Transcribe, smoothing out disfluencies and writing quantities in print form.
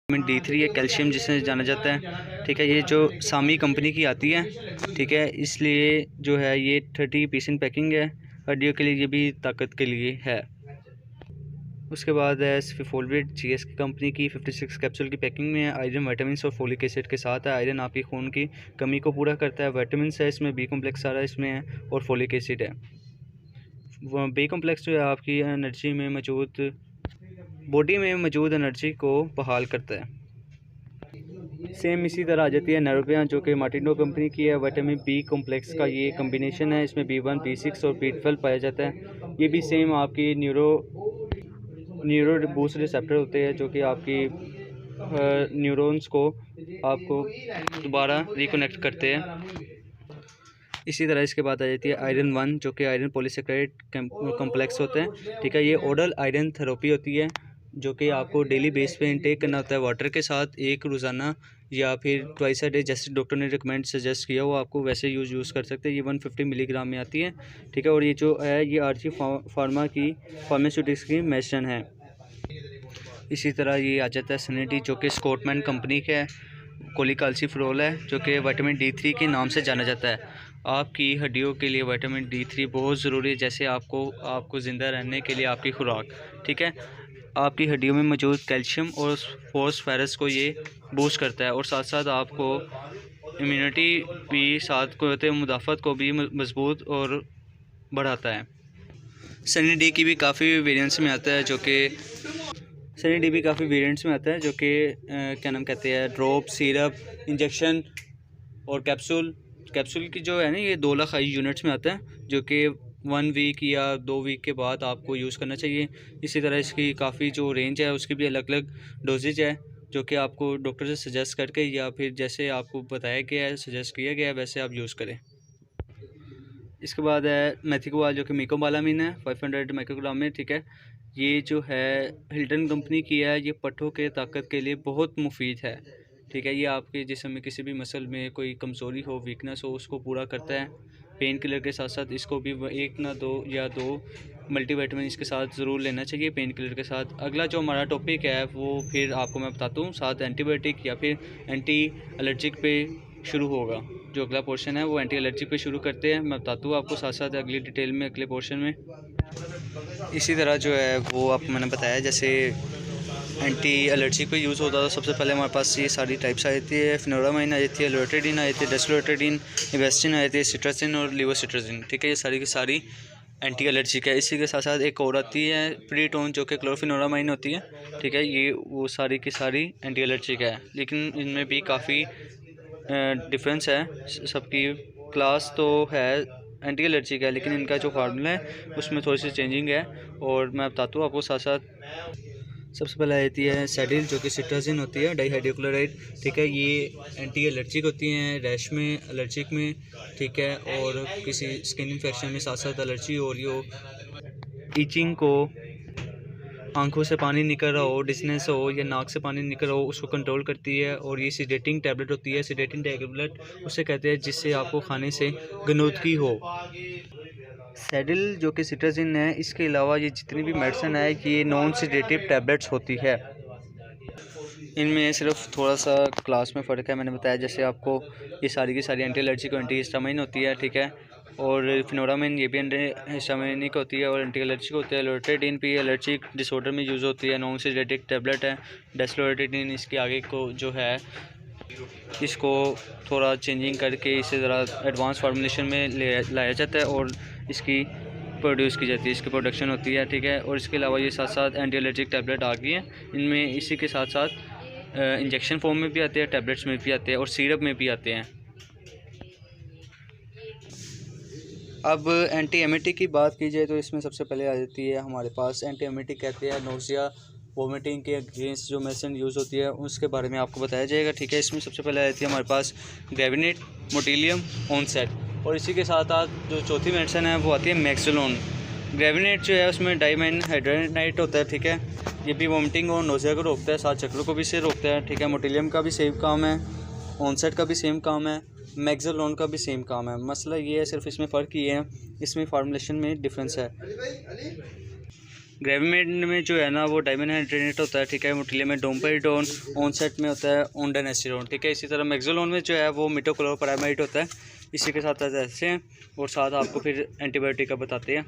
D3 है, calcium जिसे जाना जाता है। ठीक है, ये जो सामी कंपनी की आती है। ठीक है, इसलिए जो है ये 30 पीस इन पैकिंग है। हड्डियों के लिए ये भी ताकत के लिए है। उसके बाद है सल्फोलेट GS की कंपनी की 56 कैप्सूल की पैकिंग में है। आयरन, विटामिन और फोलिक एसिड के साथ है। आयरन आपकी खून की कमी को पूरा करता है। विटामिन है इसमें, बी कॉम्प्लेक्स सारा इसमें है और फोलिक एसिड है। बी कॉम्प्लेक्स जो है आपकी एनर्जी में मौजूद बॉडी में मौजूद एनर्जी को बहाल करता है। सेम इसी तरह आ जाती है नर्विया जो कि मार्टिनो कंपनी की है। विटामिन बी कॉम्प्लेक्स का ये कम्बिनेशन है। इसमें B1, B6 और B12 पाया जाता है। ये भी सेम आपकी न्यूरो बूस्ट रिसेप्टर होते हैं जो कि आपकी न्यूरॉन्स को आपको दोबारा रिकनेक्ट करते हैं। इसी तरह इसके बाद आ जाती है आयरन 1 जो कि आयरन पॉलीसेकेराइड कॉम्प्लेक्स होते हैं। ठीक है, ये ओरल आयरन थेरेपी होती है जो कि आपको डेली बेस पे इंटेक करना होता है वाटर के साथ, एक रोज़ाना या फिर ट्वाइस अ डे, जैसे डॉक्टर ने रिकमेंड सजेस्ट किया हो आपको वैसे यूज़ कर सकते हैं। ये 150 मिलीग्राम में आती है। ठीक है, और ये जो है ये आरजी फार्मा की फार्मास्यूटिक्स की मेडिसिन है। इसी तरह ये आ जाता है सैनिटी जो कि स्कॉटमैन कंपनी का है। कोलिकाल्सीफेरॉल है जो कि विटामिन D3 के नाम से जाना जाता है। आपकी हड्डियों के लिए विटामिन D3 बहुत ज़रूरी है, जैसे आपको ज़िंदा रहने के लिए आपकी खुराक। ठीक है, आपकी हड्डियों में मौजूद कैल्शियम और फॉस्फोरस को ये बूस्ट करता है और साथ साथ आपको इम्यूनिटी भी साथ को होते मुदाफ़त को भी मजबूत और बढ़ाता है। सनी डी की भी काफ़ी वेरिएंट्स में आता है जो कि क्या नाम कहते हैं, ड्रॉप, सिरप, इंजेक्शन और कैप्सूल की जो है ना ये 2 लाख यूनिट्स में आता है जो कि 1 वीक या 2 वीक के बाद आपको यूज़ करना चाहिए। इसी तरह इसकी काफ़ी जो रेंज है उसकी भी अलग अलग डोजेज है जो कि आपको डॉक्टर से सजेस्ट करके या फिर जैसे आपको बताया गया है, सजेस्ट किया गया है, वैसे आप यूज़ करें। इसके बाद है मेथिकोवाल जो कि मिकोबालामिन है 500 माइक्रोग्राम में। ठीक है, ये जो है हिल्टन कंपनी की है। ये पट्ठों के ताकत के लिए बहुत मुफीद है। ठीक है, ये आपके जिस्म में किसी भी मसल में कोई कमज़ोरी हो, वीकनेस हो, उसको पूरा करता है। पेन किलर के साथ साथ इसको भी 1 ना 2 या 2 मल्टीविटामिन इसके साथ ज़रूर लेना चाहिए पेन किलर के साथ। अगला जो हमारा टॉपिक है वो फिर आपको मैं बताता हूँ, साथ एंटीबायोटिक या फिर एंटी एलर्जिक पे शुरू होगा। जो अगला पोर्शन है वो एंटी एलर्जिक पे शुरू करते हैं, मैं बताता हूँ आपको साथ साथ अगली डिटेल में अगले पोर्शन में। इसी तरह जो है वो आपको मैंने बताया जैसे एंटी एलर्जी पे यूज़ होता है। सबसे पहले हमारे पास ये सारी टाइप्स आ जाती है। फिनोरामाइन आ जाती है, लोरेटिडिन आ जाती है, डेस्लोरेटिडिन, इवेस्टिन आ जाती है, सिट्राजिन और लिवोसिट्राजिन। ठीक है, ये सारी की सारी एंटी एलर्जिक है। इसी के साथ साथ एक और आती है प्रीटोन जो कि क्लोरोफिनोरामाइन होती है। ठीक है, ये वो सारी की सारी एंटी एलर्जिक है, लेकिन इनमें भी काफ़ी डिफरेंस है। सबकी क्लास तो है एंटी एलर्जिक है, लेकिन इनका जो फार्मूला है उसमें थोड़ी सी चेंजिंग है और मैं बताता हूँ आपको साथ साथ। सबसे पहले आती है सैडिल जो कि सिट्राजिन होती है, डाईहाइड्रोक्लोराइड। ठीक है, ये एंटी एलर्जिक होती हैं रैश में, एलर्जिक में। ठीक है, और किसी स्किन इन्फेक्शन में साथ साथ एलर्जी हो रही हो, ईचिंग को, आंखों से पानी निकल रहा हो, डिसनेस हो या नाक से पानी निकल रहा हो, उसको कंट्रोल करती है। और ये सीडेटिंग टैबलेट होती है। सीडेटिंग टैबलेट उसे कहते हैं जिससे आपको खाने से गनूदगी हो। सैडिल जो कि सिट्राजिन है, इसके अलावा ये जितनी भी मेडिसिन है ये नॉन सीडेटिव टैबलेट्स होती है। इनमें सिर्फ थोड़ा सा क्लास में फ़र्क है। मैंने बताया जैसे आपको ये सारी की सारी एंटी एलर्जिक एंटी हिस्टामाइन होती है। ठीक है, और फिनोरामाइन ये भी एंटी हिस्टामाइनिक होती है और एंटी एलर्जिक होती है। लोरेटिडिन भी एलर्जिक डिसऑर्डर में यूज़ होती है, नॉन सीडेटिव टैबलेट है। डेस्लोरेटिडिन इसके आगे को जो है इसको थोड़ा चेंजिंग करके इसे ज़रा एडवांस फार्मूलेशन में लाया जाता है और इसकी प्रोड्यूस की जाती है, इसकी प्रोडक्शन होती है। ठीक है, और इसके अलावा ये साथ साथ एंटी एलर्जिक टैबलेट आ गई हैं। इनमें इसी के साथ साथ इंजेक्शन फॉर्म में भी आते हैं, टैबलेट्स में भी आते हैं और सिरप में भी आते हैं। अब एंटी एमेटिक की बात की जाए तो इसमें सबसे पहले आ जाती है हमारे पास एंटी एमेटिक कहते हैं नोज़िया वोमिटिंग के अगेंस्ट जो मेडिसिन यूज़ होती है उसके बारे में आपको बताया जाएगा। ठीक है, इसमें सबसे पहले आ जाती है हमारे पास ग्रेविनेट, मोटिलियम, ऑनसेट, और इसी के साथ साथ जो चौथी मेडिसिन है वो आती है मैक्सिलोन। ग्रेविनेट जो है उसमें डाइमेन हाइड्रोनाइट होता है। ठीक है, ये भी वोमिटिंग और नोज़िया को रोकता है, साथ चक्रों को भी से रोकता है। ठीक है, मोटिलियम का भी सेम काम है, ऑनसेट का भी सेम काम है, मैक्सिलोन का भी सेम काम है। मसला ये है सिर्फ इसमें फ़र्क ये है, इसमें फार्मूलेशन में डिफरेंस है। ग्रेविमेड में जो है ना वो डायमंड हाइड्रेनेट होता है, ठीक है। मोटिलिया में डोमपेरिडोन, ऑनसेट में होता है ओंडानासिरोन, ठीक है। इसी तरह मैक्सोलोन में जो है वो मिटोक्लोप्रामाइड होता है। इसी के साथ ऐसे हैं और साथ आपको फिर एंटीबायोटिक का बताते हैं।